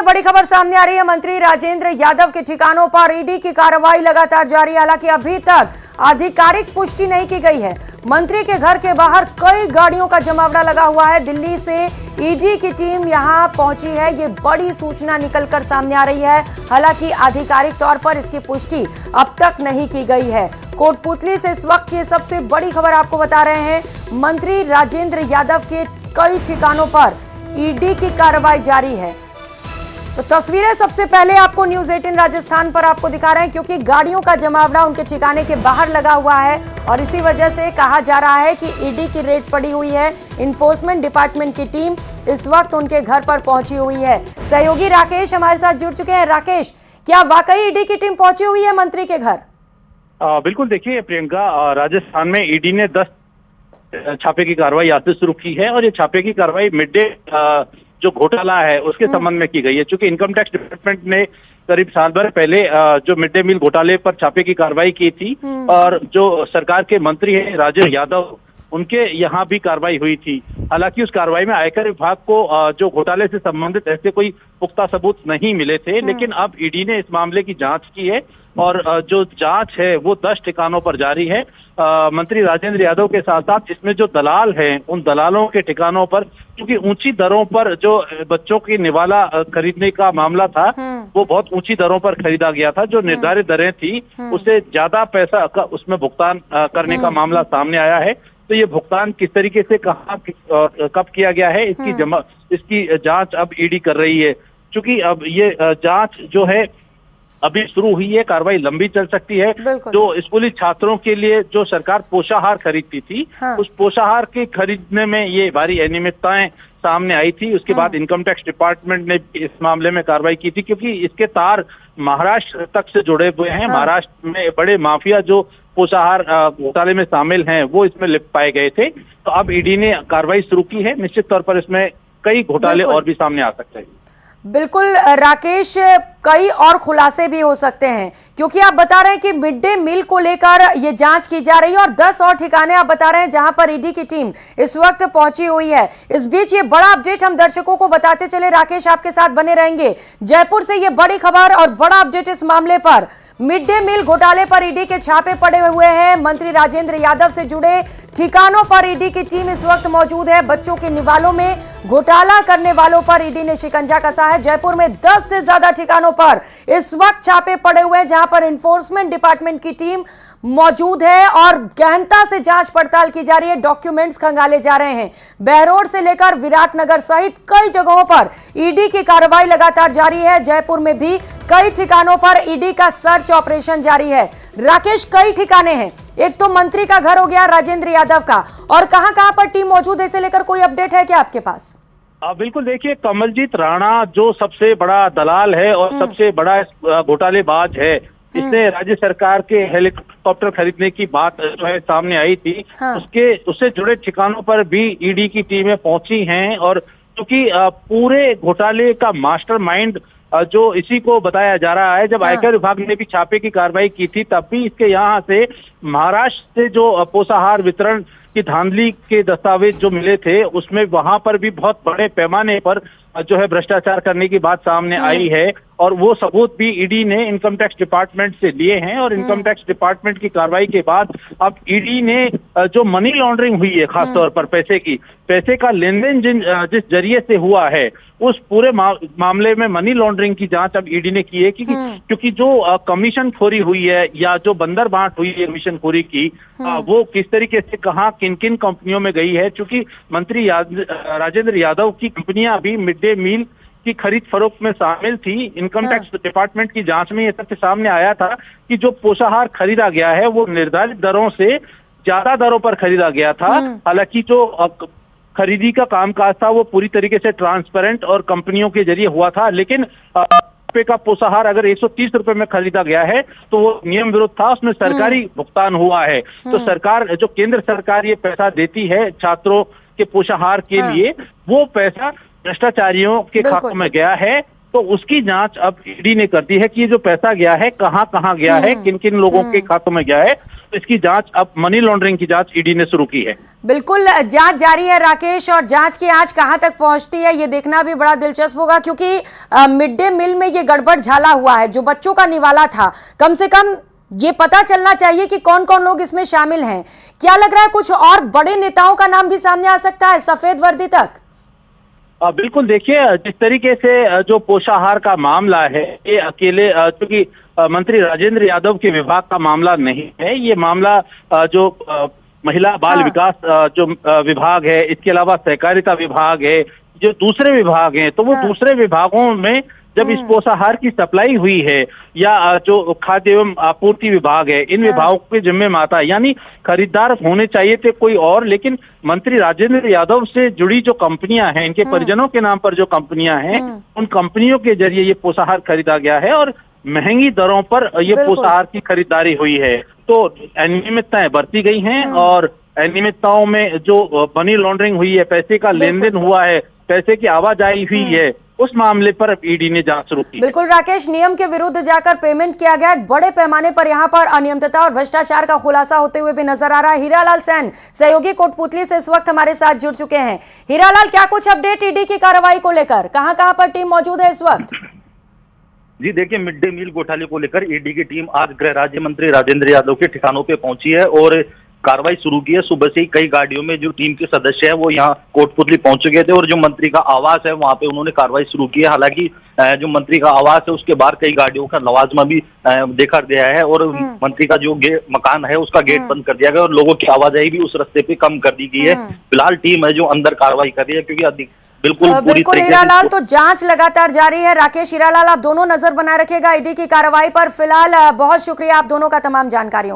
बड़ी खबर सामने आ रही है। मंत्री राजेंद्र यादव के ठिकानों पर ईडी की कार्रवाई लगातार जारी है। हालांकि अभी तक आधिकारिक पुष्टि नहीं की गई है। मंत्री के घर के बाहर कई गाड़ियों का जमावड़ा लगा हुआ है। दिल्ली से ईडी की टीम यहां पहुंची है। ये बड़ी सूचना निकलकर सामने आ रही है। हालांकि आधिकारिक तौर पर इसकी पुष्टि अब तक नहीं की गई है। कोटपुतली से इस वक्त की सबसे बड़ी खबर आपको बता रहे हैं। मंत्री राजेंद्र यादव के कई ठिकानों पर ईडी की कार्रवाई जारी है। तो तस्वीरें सबसे पहले आपको न्यूज़ 18 राजस्थान पर आपको दिखा रहे हैं, क्योंकि गाड़ियों का जमावड़ा उनके ठिकाने के बाहर लगा हुआ है और इसी वजह से कहा जा रहा है कि ईडी की रेड पड़ी हुई है। इन्फोर्समेंट डिपार्टमेंट की टीम इस वक्त उनके घर पर पहुंची हुई है। सहयोगी राकेश हमारे साथ जुड़ चुके हैं। राकेश, क्या वाकई ईडी की टीम पहुंची हुई है मंत्री के घर? बिल्कुल, देखिए प्रियंका, राजस्थान में ईडी ने 10 छापे की कार्रवाई आज से शुरू की है और ये छापे की कार्रवाई मिड डे जो घोटाला है उसके संबंध में की गई है। चूंकि इनकम टैक्स डिपार्टमेंट ने करीब साल भर पहले जो मिड डे मील घोटाले पर छापे की कार्रवाई की थी और जो सरकार के मंत्री हैं राजेंद्र यादव, उनके यहाँ भी कार्रवाई हुई थी। हालांकि उस कार्रवाई में आयकर विभाग को जो घोटाले से संबंधित ऐसे कोई पुख्ता सबूत नहीं मिले थे, लेकिन अब ईडी ने इस मामले की जांच की है और जो जांच है वो 10 ठिकानों पर जारी है। मंत्री राजेंद्र यादव के साथ साथ इसमें जो दलाल हैं उन दलालों के ठिकानों पर, क्योंकि ऊंची दरों पर जो बच्चों की निवाला खरीदने का मामला था वो बहुत ऊंची दरों पर खरीदा गया था। जो निर्धारित दरें थी उससे ज्यादा पैसा उसमें भुगतान करने का मामला सामने आया है। तो ये भुगतान किस तरीके से कहाँ कब किया गया है इसकी जांच अब ईडी कर रही है। क्योंकि अब ये जांच जो है अभी शुरू हुई है, कार्रवाई लंबी चल सकती है। जो स्कूली छात्रों के लिए जो सरकार पोषाहार खरीदती थी, उस पोषाहार के खरीदने में ये भारी अनियमितताएं सामने आई थी। उसके बाद इनकम टैक्स डिपार्टमेंट ने इस मामले में कार्रवाई की थी, क्योंकि इसके तार महाराष्ट्र तक से जुड़े हुए हैं। महाराष्ट्र में बड़े माफिया जो पोषाहार घोटाले में शामिल हैं वो इसमें लिप्त पाए गए थे। तो अब ईडी ने कार्रवाई शुरू की है। निश्चित तौर पर इसमें कई घोटाले और भी सामने आ सकते हैं। बिल्कुल राकेश, कई और खुलासे भी हो सकते हैं, क्योंकि आप बता रहे हैं कि मिड डे मील को लेकर ये जांच की जा रही है और 10 और ठिकाने आप बता रहे हैं जहां पर ईडी की टीम इस वक्त पहुंची हुई है। इस बीच ये बड़ा अपडेट हम दर्शकों को बताते चले। राकेश, आपके साथ बने रहेंगे। जयपुर से ये बड़ी खबर और बड़ा अपडेट इस मामले पर। मिड डे मील घोटाले पर ईडी के छापे पड़े हुए हैं। मंत्री राजेंद्र यादव से जुड़े ठिकानों पर ईडी की टीम इस वक्त मौजूद है। बच्चों के निवालों में घोटाला करने वालों पर ईडी ने शिकंजा कसा है। जयपुर में 10 से ज्यादा ठिकानों पर इस वक्त छापे पड़े हुए हैं, जहां पर इन्फोर्समेंट डिपार्टमेंट की टीम मौजूद है और गहनता से जांच पड़ताल की जा रही है। डॉक्यूमेंट्स खंगाले जा रहे हैं। बहरोड से लेकर विराटनगर सहित कई जगहों पर ईडी की कार्रवाई लगातार जारी है। जयपुर में भी कई ठिकानों पर ईडी का सर्च ऑपरेशन जारी है। राकेश, कई ठिकाने हैं। एक तो मंत्री का घर हो गया राजेंद्र यादव का, और कहां कहां पर टीम मौजूद है, इसे लेकर कोई अपडेट है क्या आपके पास? बिल्कुल, देखिए कमलजीत राणा जो सबसे बड़ा दलाल है और सबसे बड़ा घोटालेबाज है, इसने राज्य सरकार के हेलीकॉप्टर खरीदने की बात जो है सामने आई थी। उससे जुड़े ठिकानों पर भी ईडी की टीमें पहुंची हैं और क्योंकि पूरे घोटाले का मास्टरमाइंड जो इसी को बताया जा रहा है। जब आयकर विभाग ने भी छापे की कार्रवाई की थी तब भी इसके यहाँ से महाराष्ट्र से जो पोषाहार वितरण की धांधली के दस्तावेज जो मिले थे उसमें वहां पर भी बहुत बड़े पैमाने पर जो है भ्रष्टाचार करने की बात सामने आई है और वो सबूत भी ईडी ने इनकम टैक्स डिपार्टमेंट से लिए हैं। और इनकम टैक्स डिपार्टमेंट की कार्रवाई के बाद अब ईडी ने जो मनी लॉन्ड्रिंग हुई है, खासतौर पर पैसे का लेन देन जिस जरिए से हुआ है उस पूरे मामले में मनी लॉन्ड्रिंग की जांच अब ईडी ने की है। क्योंकि जो कमीशन खोरी हुई है या जो बंदर बांट हुई है कमीशन खोरी की, वो किस तरीके से कहाँ किन किन कंपनियों में गई है। चूंकि मंत्री राजेंद्र यादव की कंपनियां भी मिड डे मील की खरीद फरोख्त में शामिल थी। इनकम टैक्स डिपार्टमेंट की जांच में यह तथ्य सामने आया था कि जो पोषाहार खरीदा गया है वो निर्धारित दरों से ज्यादा दरों पर खरीदा गया था। हालांकि जो खरीदी का कामकाज था वो पूरी तरीके से ट्रांसपेरेंट और कंपनियों के जरिए हुआ था, लेकिन का पोषाहार अगर 130 रुपए में खरीदा गया है तो वो नियम विरुद्ध था, उसमें सरकारी भुगतान हुआ है। तो सरकार, जो केंद्र सरकार ये पैसा देती है छात्रों के पोषाहार के लिए, वो पैसा भ्रष्टाचारियों के खातों में गया है। तो उसकी जांच अब ईडी ने कर दी है कि ये जो पैसा गया है कहाँ कहाँ गया है, किन किन लोगों के खातों में गया है। इसकी जांच अब मनी लॉन्ड्रिंग की जांच ईडी ने शुरू की है। बिल्कुल, जांच जारी है राकेश, और जांच की आज कहां तक पहुंचती है ये देखना भी बड़ा दिलचस्प होगा, क्योंकि मिड डे मील में ये गड़बड़ झाला हुआ है जो बच्चों का निवाला था। कम से कम ये पता चलना चाहिए कि कौन कौन लोग इसमें शामिल हैं। क्या लग रहा है कुछ और बड़े नेताओं का नाम भी सामने आ सकता है सफेद वर्दी तक? बिल्कुल, देखिए जिस तरीके से जो पोषाहार का मामला है, ये अकेले क्योंकि मंत्री राजेंद्र यादव के विभाग का मामला नहीं है, ये मामला जो महिला बाल विकास जो विभाग है, इसके अलावा सहकारिता विभाग है, जो दूसरे विभाग हैं, तो वो दूसरे विभागों में जब इस पोषाहार की सप्लाई हुई है, या जो खाद्य एवं आपूर्ति विभाग है, इन विभागों के जिम्मे में आता है। यानी खरीदार होने चाहिए थे कोई और, लेकिन मंत्री राजेंद्र यादव से जुड़ी जो कंपनियां हैं, इनके परिजनों के नाम पर जो कंपनियां हैं, उन कंपनियों के जरिए ये पोषाहार खरीदा गया है और महंगी दरों पर ये पोषाहार की खरीदारी हुई है। तो अनियमितताएं बरती गई हैं, और अनियमितताओं में जो मनी लॉन्ड्रिंग हुई है, पैसे का लेन देन हुआ है, पैसे की आवाजाही हुई है, उस मामले पर ईडी ने जांच शुरू की। बिल्कुल राकेश, नियम के विरुद्ध जाकर पेमेंट किया गया, बड़े पैमाने पर यहां पर अनियमितता और भ्रष्टाचार का खुलासा होते हुए भी नजर आ रहा है। हीरालाल सैन सहयोगी कोटपुतली से इस वक्त हमारे साथ जुड़ चुके हैं। हीरालाल, क्या कुछ अपडेट ईडी की कार्रवाई को लेकर, कहां पर टीम मौजूद है इस वक्त? जी देखिए, मिड डे मील घोटाले को लेकर ईडी की टीम आज गृह राज्य मंत्री राजेंद्र यादव के ठिकानों पे पहुंची है और कार्रवाई शुरू की है। सुबह से ही कई गाड़ियों में जो टीम के सदस्य हैं वो यहाँ कोटपुतली पहुंच चुके थे और जो मंत्री का आवास है वहां पे उन्होंने कार्रवाई शुरू की है। हालांकि जो मंत्री का आवास है उसके बाहर कई गाड़ियों का लवाजमा भी देखा गया है और मंत्री का जो मकान है उसका गेट बंद कर दिया गया और लोगों की आवाजाही भी उस रास्ते पे कम कर दी गई है। फिलहाल टीम है जो अंदर कार्रवाई कर रही है, क्योंकि बिल्कुल हीरालाल, तो जांच लगातार जारी है। राकेश, हीरालाल, आप दोनों नजर बनाए रखिएगा ईडी की कार्रवाई पर। फिलहाल बहुत शुक्रिया आप दोनों का तमाम जानकारियों